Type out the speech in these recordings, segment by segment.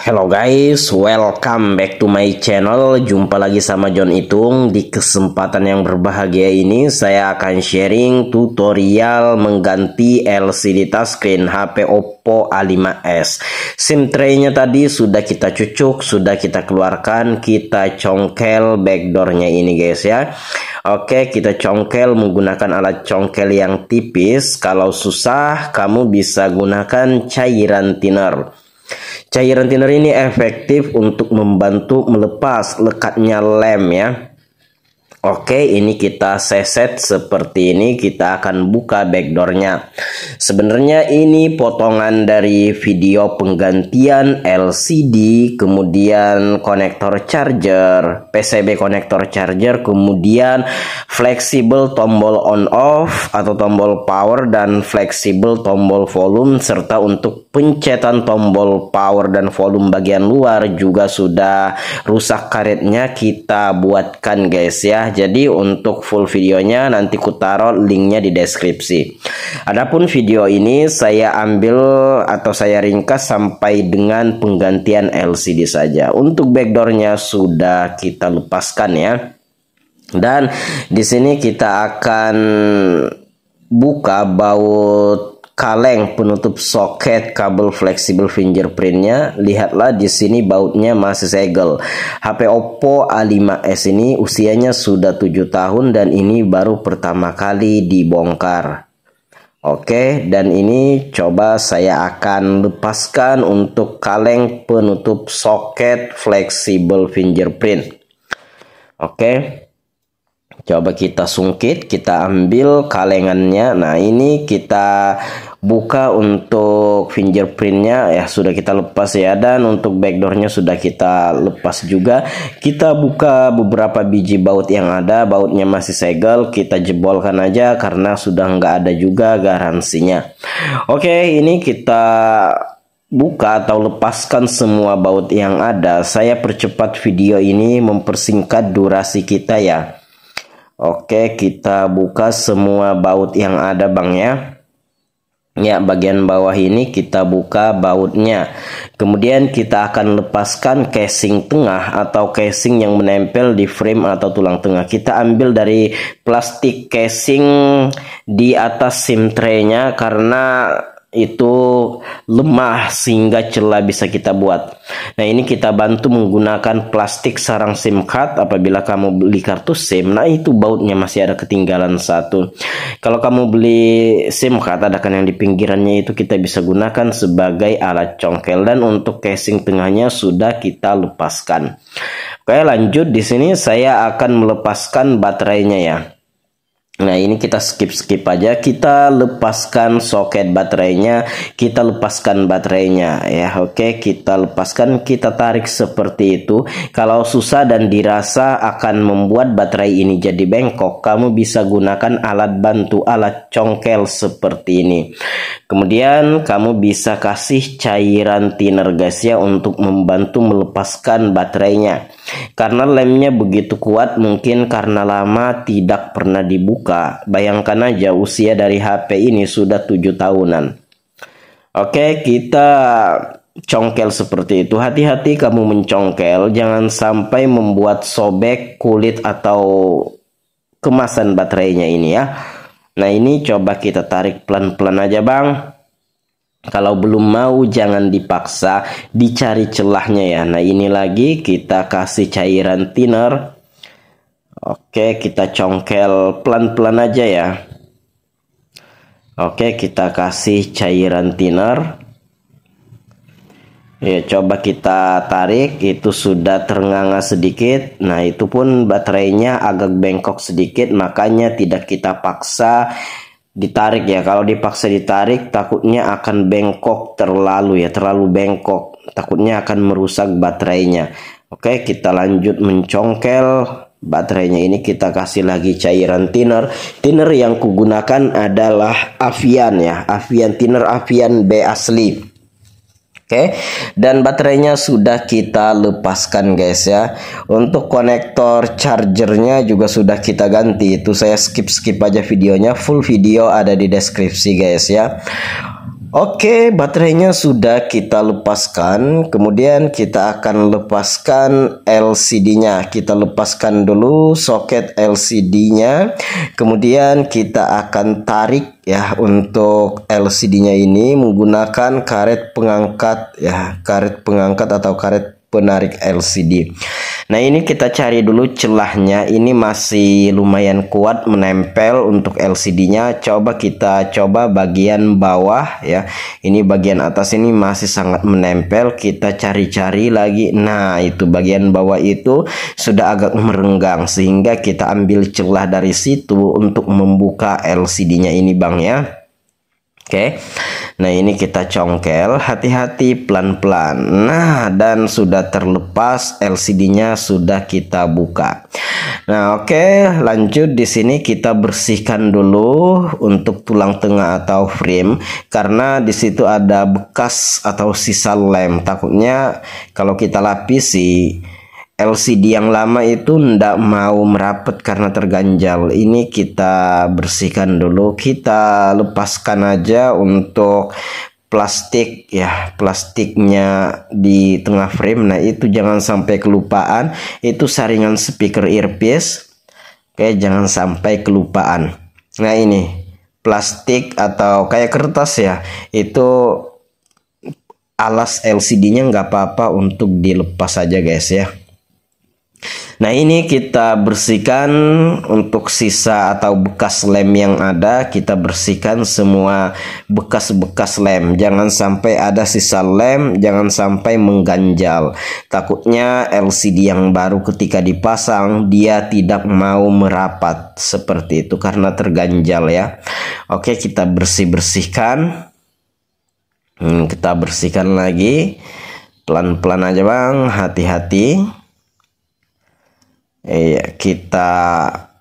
Hello guys, welcome back to my channel. Jumpa lagi sama John Itung. Di kesempatan yang berbahagia ini saya akan sharing tutorial mengganti LCD touchscreen HP Oppo A5s. SIM tray-nya tadi sudah kita cucuk, sudah kita keluarkan, kita congkel backdoornya ini guys ya. Oke, kita congkel menggunakan alat congkel yang tipis. Kalau susah, kamu bisa gunakan cairan thinner. Cairan thinner ini efektif untuk membantu melepas lekatnya lem ya. Oke, ini kita seset seperti ini. Kita akan buka backdoornya. Sebenarnya ini potongan dari video penggantian LCD, kemudian konektor charger, PCB konektor charger, kemudian fleksibel tombol on off atau tombol power dan fleksibel tombol volume, serta untuk pencetan tombol power dan volume bagian luar juga sudah rusak karetnya kita buatkan guys ya. Jadi untuk full videonya nanti ku taruh linknya di deskripsi. Adapun video ini saya ambil atau saya ringkas sampai dengan penggantian LCD saja. Untuk backdoornya sudah kita lepaskan ya. Dan di sini kita akan buka baut kaleng penutup soket kabel fleksibel fingerprintnya. Lihatlah di sini bautnya masih segel. HP Oppo A5s ini usianya sudah 7 tahun dan ini baru pertama kali dibongkar. Oke, dan ini coba saya akan lepaskan untuk kaleng penutup soket fleksibel fingerprint. Oke. Coba kita sungkit, kita ambil kalengannya. Nah, ini kita buka untuk fingerprintnya ya, sudah kita lepas ya. Dan untuk backdoornya sudah kita lepas juga. Kita buka beberapa biji baut yang ada. Bautnya masih segel, kita jebolkan aja karena sudah nggak ada juga garansinya. Oke, ini kita buka atau lepaskan semua baut yang ada. Saya percepat video ini mempersingkat durasi kita ya. Oke, kita buka semua baut yang ada bang ya. Ya, bagian bawah ini kita buka bautnya. Kemudian kita akan lepaskan casing tengah atau casing yang menempel di frame atau tulang tengah. Kita ambil dari plastik casing di atas SIM tray-nya karena itu lemah sehingga celah bisa kita buat. Nah, ini kita bantu menggunakan plastik sarang SIM card. Apabila kamu beli kartu SIM, nah itu bautnya masih ada ketinggalan satu. Kalau kamu beli SIM card, ada kan yang di pinggirannya, itu kita bisa gunakan sebagai alat congkel. Dan untuk casing tengahnya sudah kita lepaskan. Oke, lanjut. Di sini saya akan melepaskan baterainya ya. Nah, ini kita skip aja. Kita lepaskan soket baterainya, kita lepaskan baterainya ya. Oke, kita lepaskan, kita tarik seperti itu. Kalau susah dan dirasa akan membuat baterai ini jadi bengkok, kamu bisa gunakan alat bantu, alat congkel seperti ini. Kemudian kamu bisa kasih cairan thinner guys ya, untuk membantu melepaskan baterainya. Karena lemnya begitu kuat, mungkin karena lama tidak pernah dibuka. Bayangkan aja usia dari HP ini sudah 7 tahunan. Oke, kita congkel seperti itu. Hati-hati kamu mencongkel, jangan sampai membuat sobek kulit atau kemasan baterainya ini ya. Nah, ini coba kita tarik pelan-pelan aja bang. Kalau belum mau jangan dipaksa, dicari celahnya ya. Nah, ini lagi kita kasih cairan thinner. Oke, kita congkel pelan-pelan aja ya. Oke, kita kasih cairan thinner. Ya, coba kita tarik, itu sudah ternganga sedikit. Nah, itu pun baterainya agak bengkok sedikit, makanya tidak kita paksa ditarik ya. Kalau dipaksa ditarik takutnya akan bengkok terlalu ya, terlalu bengkok, takutnya akan merusak baterainya. Oke, kita lanjut mencongkel baterainya. Ini kita kasih lagi cairan thinner. Thinner yang kugunakan adalah Avian ya, Avian thinner, Avian B asli. Oke, dan baterainya sudah kita lepaskan guys ya. Untuk konektor chargernya juga sudah kita ganti. Itu saya skip aja videonya, full video ada di deskripsi guys ya. Oke, baterainya sudah kita lepaskan. Kemudian kita akan lepaskan LCD-nya. Kita lepaskan dulu soket LCD-nya. Kemudian kita akan tarik ya untuk LCD-nya ini menggunakan karet pengangkat ya, karet pengangkat atau karet penarik LCD. Nah, ini kita cari dulu celahnya. Ini masih lumayan kuat menempel untuk LCD-nya. Coba kita coba bagian bawah ya. Ini bagian atas ini masih sangat menempel. Kita cari-cari lagi. Nah, itu bagian bawah itu sudah agak merenggang, sehingga kita ambil celah dari situ untuk membuka LCD-nya ini, Bang ya. Oke, nah ini kita congkel, hati-hati, pelan-pelan. Nah, dan sudah terlepas, LCD-nya sudah kita buka. Nah, oke, lanjut. Di sini kita bersihkan dulu untuk tulang tengah atau frame, karena di situ ada bekas atau sisa lem. Takutnya kalau kita lapisi, LCD yang lama itu ndak mau merapat karena terganjal. Ini kita bersihkan dulu. Kita lepaskan aja untuk plastik ya, plastiknya di tengah frame. Nah, itu jangan sampai kelupaan. Itu saringan speaker earpiece. Oke, jangan sampai kelupaan. Nah, ini plastik atau kayak kertas ya, itu alas LCD-nya nggak apa-apa untuk dilepas aja guys ya. Nah, ini kita bersihkan untuk sisa atau bekas lem yang ada. Kita bersihkan semua bekas-bekas lem. Jangan sampai ada sisa lem, jangan sampai mengganjal. Takutnya LCD yang baru ketika dipasang dia tidak mau merapat seperti itu karena terganjal ya. Oke, kita bersih-bersihkan. Kita bersihkan lagi. Pelan-pelan aja Bang, hati-hati. Kita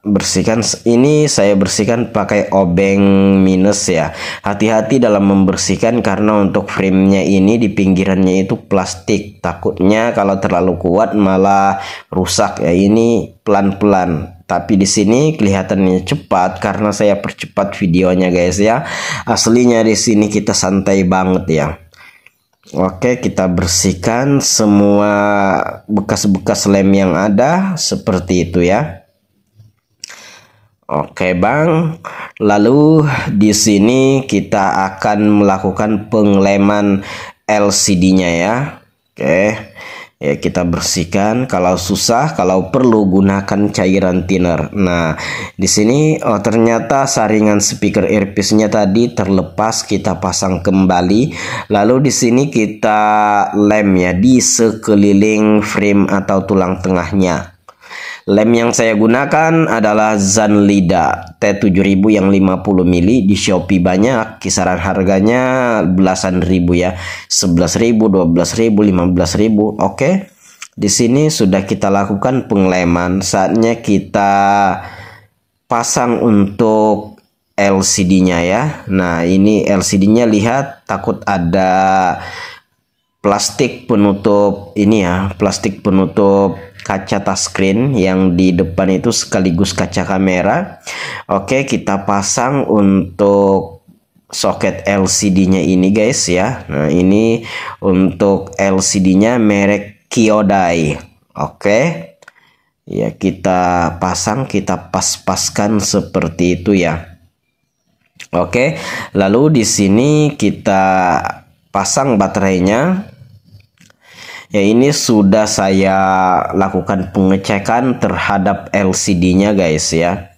bersihkan. Ini saya bersihkan pakai obeng minus ya. Hati-hati dalam membersihkan karena untuk framenya ini di pinggirannya itu plastik. Takutnya kalau terlalu kuat malah rusak ya. Ini pelan-pelan. Tapi di sini kelihatannya cepat karena saya percepat videonya guys ya. Aslinya di sini kita santai banget ya. Oke, kita bersihkan semua bekas-bekas lem yang ada seperti itu ya. Oke, Bang. Lalu di sini kita akan melakukan pengleman LCD-nya ya. Oke. Ya, kita bersihkan. Kalau susah, kalau perlu gunakan cairan thinner. Nah, di sini ternyata saringan speaker earpiece-nya tadi terlepas, kita pasang kembali. Lalu di sini kita lem ya di sekeliling frame atau tulang tengahnya. Lem yang saya gunakan adalah Zanlida T7000 yang 50 mili. Di Shopee banyak, kisaran harganya belasan ribu ya, 11.000, 12.000, 15.000. Oke, di sini sudah kita lakukan pengleman. Saatnya kita pasang untuk LCD-nya ya. Nah, ini LCD-nya lihat, takut ada plastik penutup ini ya, plastik penutup kaca touchscreen yang di depan itu sekaligus kaca kamera. Oke, kita pasang untuk soket LCD-nya ini guys ya. Nah, ini untuk LCD-nya merek Kyodai. Oke. Ya, kita pasang, kita pas-paskan seperti itu ya. Oke, lalu di sini kita pasang baterainya. Ya, ini sudah saya lakukan pengecekan terhadap LCD-nya guys ya.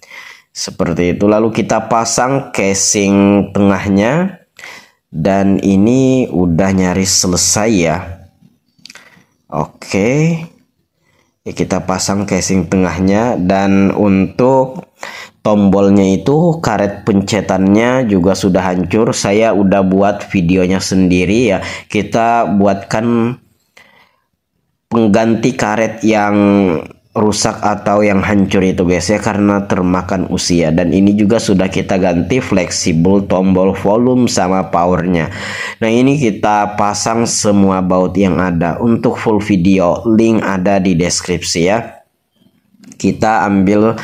Seperti itu. Lalu kita pasang casing tengahnya. Dan ini udah nyaris selesai ya. Oke. Ya, kita pasang casing tengahnya. Dan untuk tombolnya itu karet pencetannya juga sudah hancur. Saya udah buat videonya sendiri ya. Kita buatkan pengganti karet yang rusak atau yang hancur itu guys ya, karena termakan usia. Dan ini juga sudah kita ganti fleksibel tombol volume sama powernya. Nah, ini kita pasang semua baut yang ada. Untuk full video link ada di deskripsi ya. Kita ambil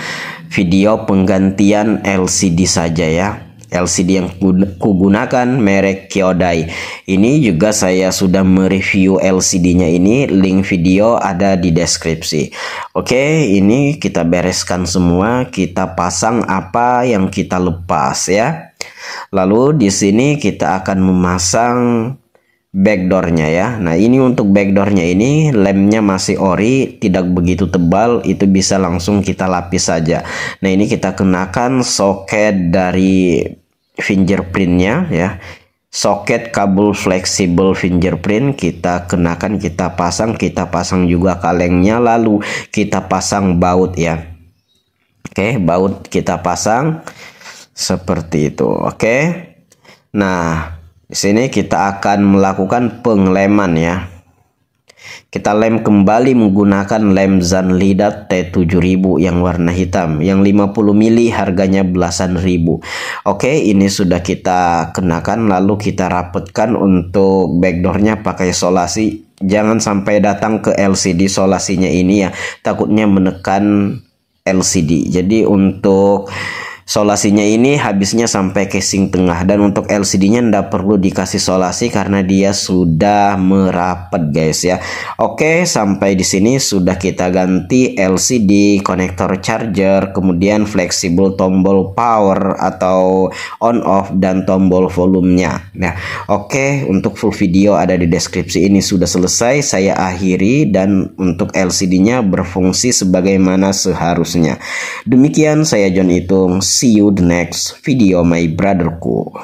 video penggantian LCD saja ya. LCD yang kugunakan merek Kyodai. Ini juga saya sudah mereview LCD-nya ini, link video ada di deskripsi. Oke, ini kita bereskan semua, kita pasang apa yang kita lepas ya. Lalu di sini kita akan memasang backdoornya ya. Nah, ini untuk backdoornya ini lemnya masih ori, tidak begitu tebal, itu bisa langsung kita lapis saja. Nah, ini kita kenakan soket dari fingerprintnya ya, soket kabel fleksibel fingerprint kita kenakan, kita pasang juga kalengnya, lalu kita pasang baut ya. Oke, baut kita pasang seperti itu. Oke, nah di sini kita akan melakukan pengleman ya. Kita lem kembali menggunakan lem Zanlidat T7000 yang warna hitam, yang 50 mili harganya belasan ribu. Oke, ini sudah kita kenakan, lalu kita rapetkan. Untuk backdoornya pakai solasi, jangan sampai datang ke LCD solasinya ini ya, takutnya menekan LCD. Jadi untuk solasinya ini habisnya sampai casing tengah, dan untuk LCD-nya tidak perlu dikasih solasi karena dia sudah merapat guys ya. Oke, sampai di sini sudah kita ganti LCD, konektor charger, kemudian fleksibel tombol power atau on off, dan tombol volumenya. Nah, oke, untuk full video ada di deskripsi. Ini sudah selesai, saya akhiri, dan untuk LCD-nya berfungsi sebagaimana seharusnya. Demikian, saya John Itung. See you the next video my brotherku.